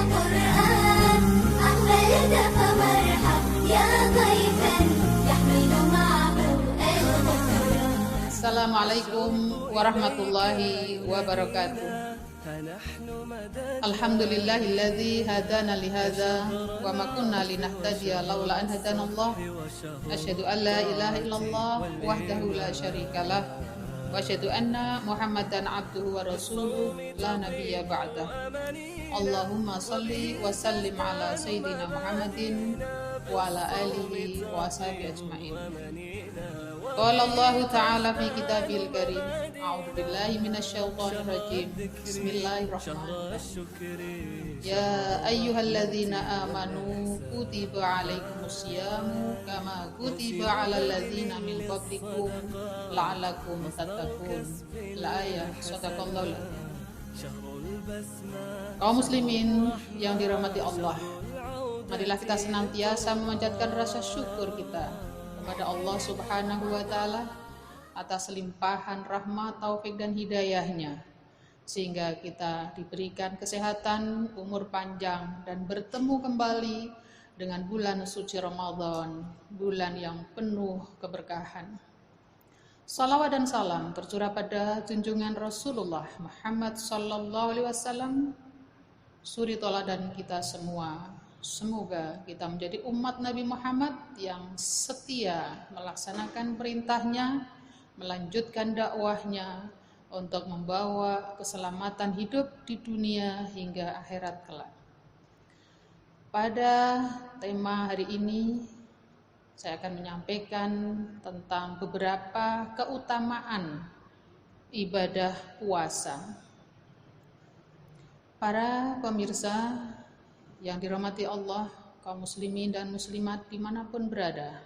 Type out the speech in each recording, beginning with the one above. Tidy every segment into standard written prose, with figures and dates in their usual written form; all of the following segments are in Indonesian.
قرآن أحمد فمرحب يا ضيفا يحمل معه القرآن. Assalamualaikum warahmatullahi wabarakatuh. Alhamdulillahilladzi hadana lihadza wa ma kunna linahtadiya laula an hadanallah. Asyhadu an la ilaha illallah wahdahu la syarikalah wa asyhadu anna Muhammadan abduhu wa rasuluhu la nabiyya ba'dah. Allahumma shalli wa sallim ala sayyidina Muhammadin wa ala alihi wa ashabihi ajmain. Qala Allah Ta'ala fi kitabil karim. A'udzu billahi minasyaitonir rajim. Bismillahirrahmanirrahim. Ya ayyuhalladzina amanu kutiba alaikumusyamu kama kutiba 'alal ladzina min qablikum la'allakum tattaqun. Al-ayah. Shadaqallahu. Kaum muslimin yang dirahmati Allah, marilah kita senantiasa memanjatkan rasa syukur kita kepada Allah Subhanahu wa Ta'ala atas limpahan rahmat, taufik dan hidayahnya, sehingga kita diberikan kesehatan, umur panjang, dan bertemu kembali dengan bulan suci Ramadan, bulan yang penuh keberkahan. Salawat dan salam tercurah pada junjungan Rasulullah Muhammad sallallahu alaihi wasallam, suri teladan kita semua. Semoga kita menjadi umat Nabi Muhammad yang setia melaksanakan perintahnya, melanjutkan dakwahnya untuk membawa keselamatan hidup di dunia hingga akhirat kelak. Pada tema hari ini, saya akan menyampaikan tentang beberapa keutamaan ibadah puasa. Para pemirsa yang dirahmati Allah, kaum muslimin dan muslimat dimanapun berada,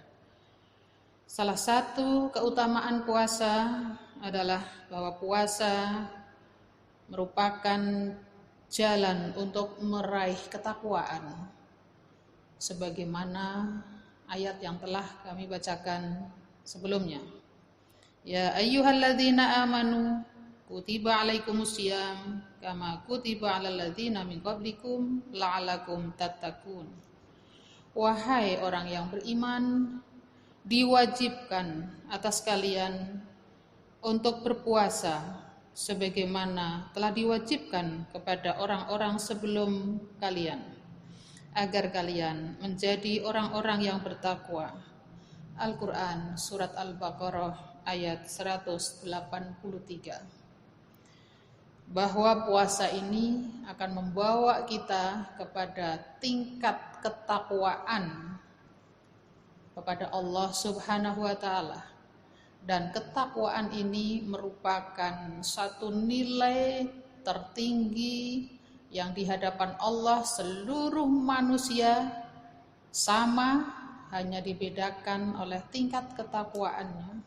salah satu keutamaan puasa adalah bahwa puasa merupakan jalan untuk meraih ketakwaan, sebagaimana ayat yang telah kami bacakan sebelumnya. Ya ayyuhalladzina amanu kutiba alaikumussyam kama kutiba alal ladzina min qablikum la'allakum tattaqun. Wahai orang yang beriman, diwajibkan atas kalian untuk berpuasa sebagaimana telah diwajibkan kepada orang-orang sebelum kalian, agar kalian menjadi orang-orang yang bertakwa. Al-Quran Surat Al-Baqarah ayat 183. Bahwa puasa ini akan membawa kita kepada tingkat ketakwaan kepada Allah Subhanahu wa Ta'ala, dan ketakwaan ini merupakan satu nilai tertinggi yang di hadapan Allah seluruh manusia sama, hanya dibedakan oleh tingkat ketakwaannya.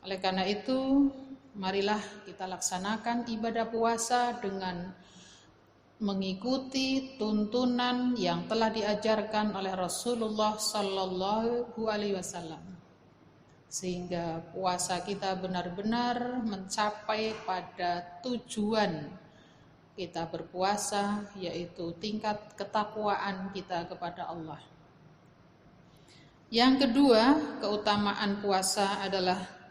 Oleh karena itu, marilah kita laksanakan ibadah puasa dengan mengikuti tuntunan yang telah diajarkan oleh Rasulullah sallallahu alaihi wasallam, sehingga puasa kita benar-benar mencapai pada tujuan kita berpuasa, yaitu tingkat ketakwaan kita kepada Allah. Yang kedua, keutamaan puasa adalah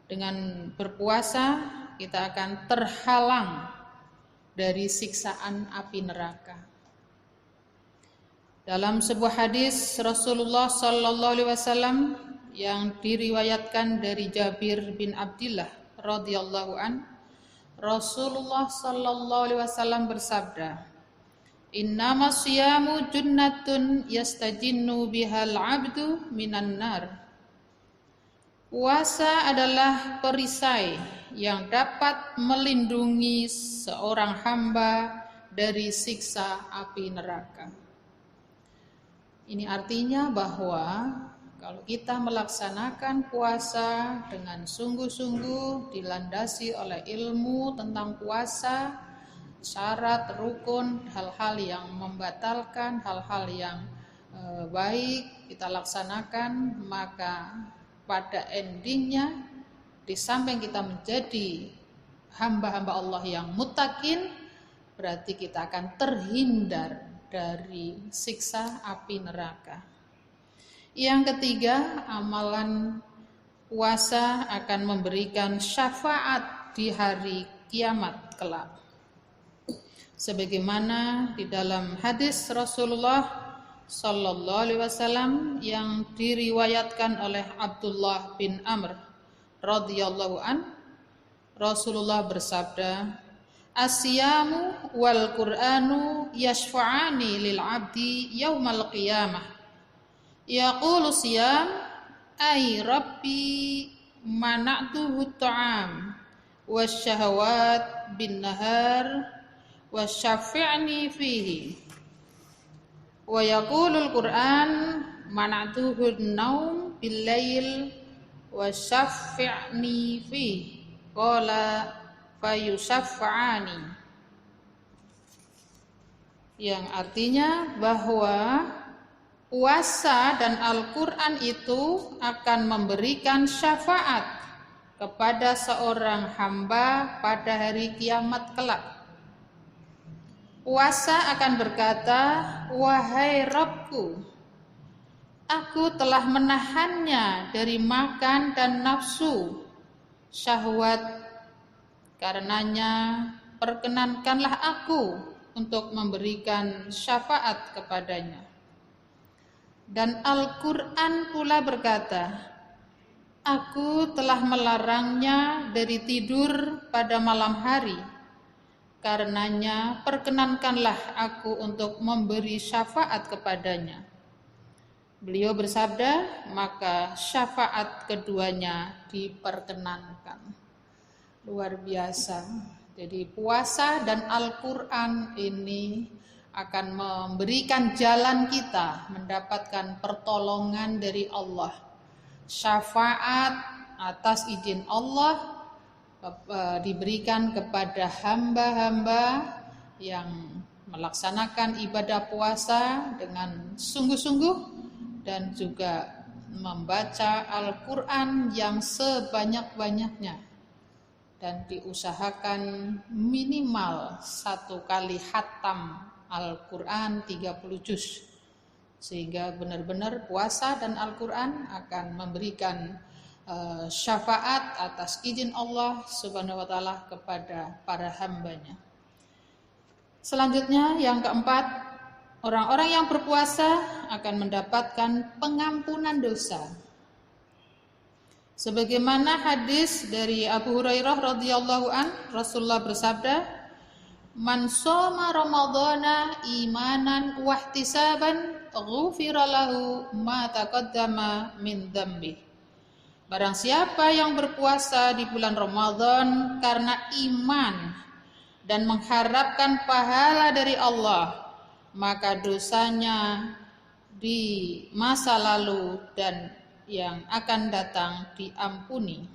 dengan berpuasa kita akan terhalang dari siksaan api neraka. Dalam sebuah hadis Rasulullah sallallahu alaihi wasallam yang diriwayatkan dari Jabir bin Abdullah radhiyallahu an, Rasulullah sallallahu alaihi wasallam bersabda, "Innamas siyamu junnatun yastajinnu bihal 'abdu minan nar." Puasa adalah perisai yang dapat melindungi seorang hamba dari siksa api neraka. Ini artinya bahwa kalau kita melaksanakan puasa dengan sungguh-sungguh, dilandasi oleh ilmu tentang puasa, syarat, rukun, hal-hal yang membatalkan, hal-hal yang baik kita laksanakan, maka pada endingnya, di samping kita menjadi hamba-hamba Allah yang muttaqin, berarti kita akan terhindar dari siksa api neraka. Yang ketiga, amalan puasa akan memberikan syafaat di hari kiamat kelak. Sebagaimana di dalam hadis Rasulullah Sallallahu Alaihi Wasallam yang diriwayatkan oleh Abdullah bin Amr radhiyallahu an, Rasulullah bersabda, "As-siyamu wal Qur'anu yashfa'ani lil 'abdi yaumal qiyamah. Yaqulu siyam ay rabbi mana'tuhu ta'am wasyahawat bin nahar wasyafi'ni fihi. Wa yaqulul Qur'an mana'tuhu an-naum bil lail wasyafi'ni fihi. Qala fayusaffa'ani." Yang artinya bahwa puasa dan Al-Quran itu akan memberikan syafaat kepada seorang hamba pada hari kiamat kelak. Puasa akan berkata, "Wahai Rabbku, aku telah menahannya dari makan dan nafsu syahwat. Karenanya perkenankanlah aku untuk memberikan syafaat kepadanya." Dan Al-Quran pula berkata, "Aku telah melarangnya dari tidur pada malam hari. Karenanya perkenankanlah aku untuk memberi syafaat kepadanya." Beliau bersabda, maka syafaat keduanya diperkenankan. Luar biasa. Jadi puasa dan Al-Quran ini akan memberikan jalan kita mendapatkan pertolongan dari Allah. Syafaat atas izin Allah diberikan kepada hamba-hamba yang melaksanakan ibadah puasa dengan sungguh-sungguh dan juga membaca Al-Quran yang sebanyak-banyaknya dan diusahakan minimal 1 kali khatam Al-Quran 30 juz, sehingga benar-benar puasa dan Al-Quran akan memberikan syafaat atas izin Allah Subhanahu wa Ta'ala kepada para hambanya. Selanjutnya yang keempat, orang-orang yang berpuasa akan mendapatkan pengampunan dosa. Sebagaimana hadis dari Abu Hurairah radhiyallahu an, Rasulullah bersabda, "Man shoma Ramadhana imanan wa ihtisaban ghufira lahu ma taqaddama min dzambi." Barang siapa yang berpuasa di bulan Ramadan karena iman dan mengharapkan pahala dari Allah, maka dosanya di masa lalu dan yang akan datang diampuni.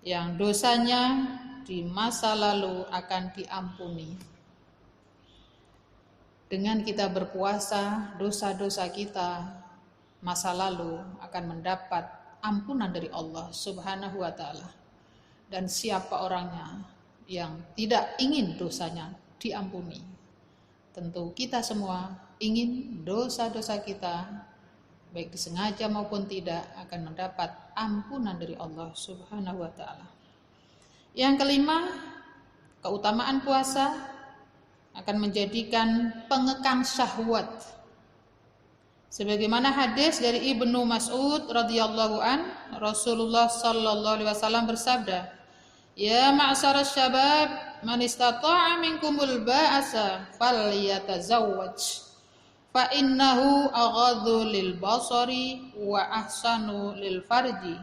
Yang dosanya di masa lalu akan diampuni. Dengan kita berpuasa, dosa-dosa kita masa lalu akan mendapat ampunan dari Allah Subhanahu wa Ta'ala. Dan siapa orangnya yang tidak ingin dosanya diampuni? Tentu kita semua ingin dosa-dosa kita, baik disengaja maupun tidak, akan mendapat ampunan dari Allah Subhanahu wa Ta'ala. Yang kelima, keutamaan puasa akan menjadikan pengekang syahwat. Sebagaimana hadis dari Ibnu Mas'ud radhiyallahu an, Rasulullah sallallahu alaihi wasallam bersabda, "Ya ma'syarasy syabab, man istata'a minkumul ba'asa falyatazawwaj, fa innahu aghaddu lil basari wa ahsanu lil farji,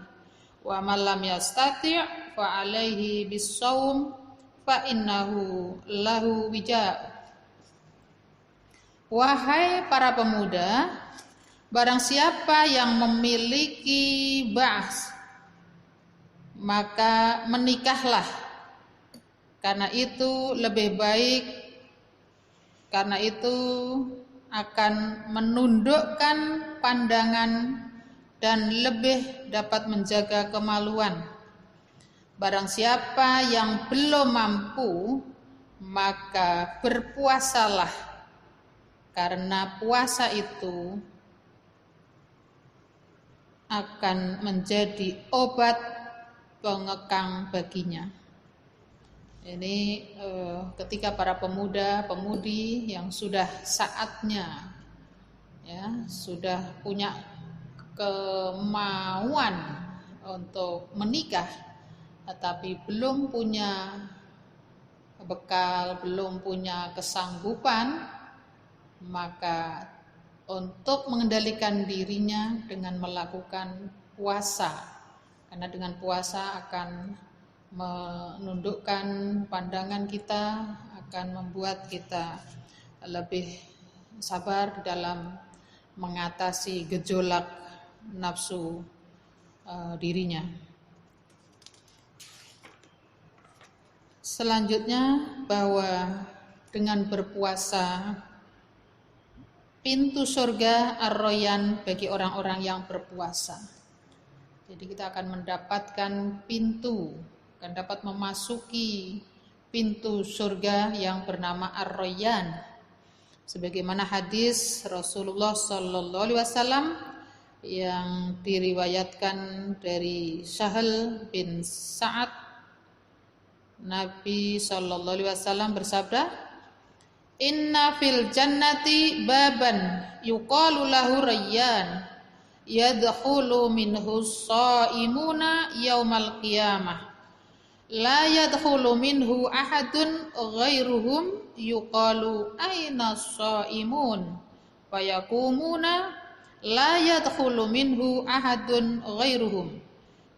wa man lam yastati' fa alaihi bis-shaum fa innahu lahu wija." Wahai para pemuda, barang siapa yang memiliki ba'as, maka menikahlah, karena itu lebih baik, karena itu akan menundukkan pandangan dan lebih dapat menjaga kemaluan. Barang siapa yang belum mampu, maka berpuasalah, karena puasa itu akan menjadi obat pengekang baginya. Ini ketika para pemuda-pemudi yang sudah saatnya, ya, sudah punya kemauan untuk menikah, tetapi belum punya bekal, belum punya kesanggupan, maka untuk mengendalikan dirinya dengan melakukan puasa, karena dengan puasa akan menundukkan pandangan kita, akan membuat kita lebih sabar di dalam mengatasi gejolak nafsu dirinya. Selanjutnya, bahwa dengan berpuasa pintu surga ar-Rayyan bagi orang-orang yang berpuasa. Jadi kita akan mendapatkan pintu, akan dapat memasuki pintu surga yang bernama ar-Rayyan. Sebagaimana hadis Rasulullah sallallahu alaihi wasallam yang diriwayatkan dari Sahal bin Sa'ad, Nabi sallallahu alaihi wasallam bersabda, "Inna fil jannati baban yuqalu lahu Rayyan, yadkhulu minhu shaimuna yaumal qiyamah. La yadkhulu minhu ahadun ghairuhum yuqalu aina shaimun. Fayakumuna la yadkhulu minhu ahadun ghairuhum.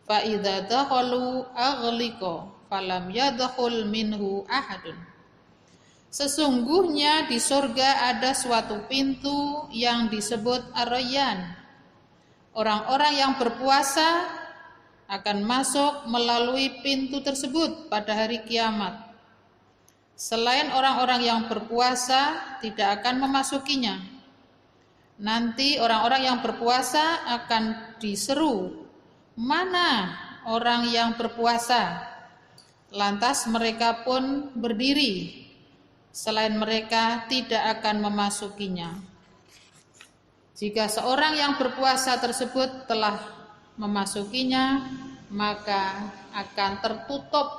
Fa idza dakhalu aghliqa falam yadkhul minhu ahadun." Sesungguhnya di surga ada suatu pintu yang disebut ar-Rayyan. Orang-orang yang berpuasa akan masuk melalui pintu tersebut pada hari kiamat. Selain orang-orang yang berpuasa tidak akan memasukinya. Nanti orang-orang yang berpuasa akan diseru, "Mana orang yang berpuasa?" Lantas mereka pun berdiri. Selain mereka tidak akan memasukinya. Jika seorang yang berpuasa tersebut telah memasukinya, maka akan tertutup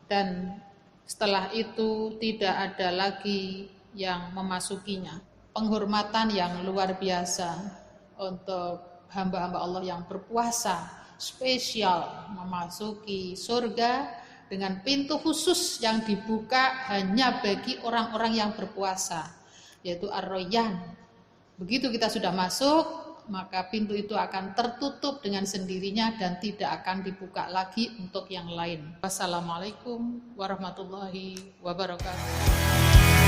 dan setelah itu tidak ada lagi yang memasukinya. Penghormatan yang luar biasa untuk hamba-hamba Allah yang berpuasa, spesial memasuki surga dengan pintu khusus yang dibuka hanya bagi orang-orang yang berpuasa, yaitu ar-Rayyan. Begitu kita sudah masuk, maka pintu itu akan tertutup dengan sendirinya dan tidak akan dibuka lagi untuk yang lain. Wassalamualaikum warahmatullahi wabarakatuh.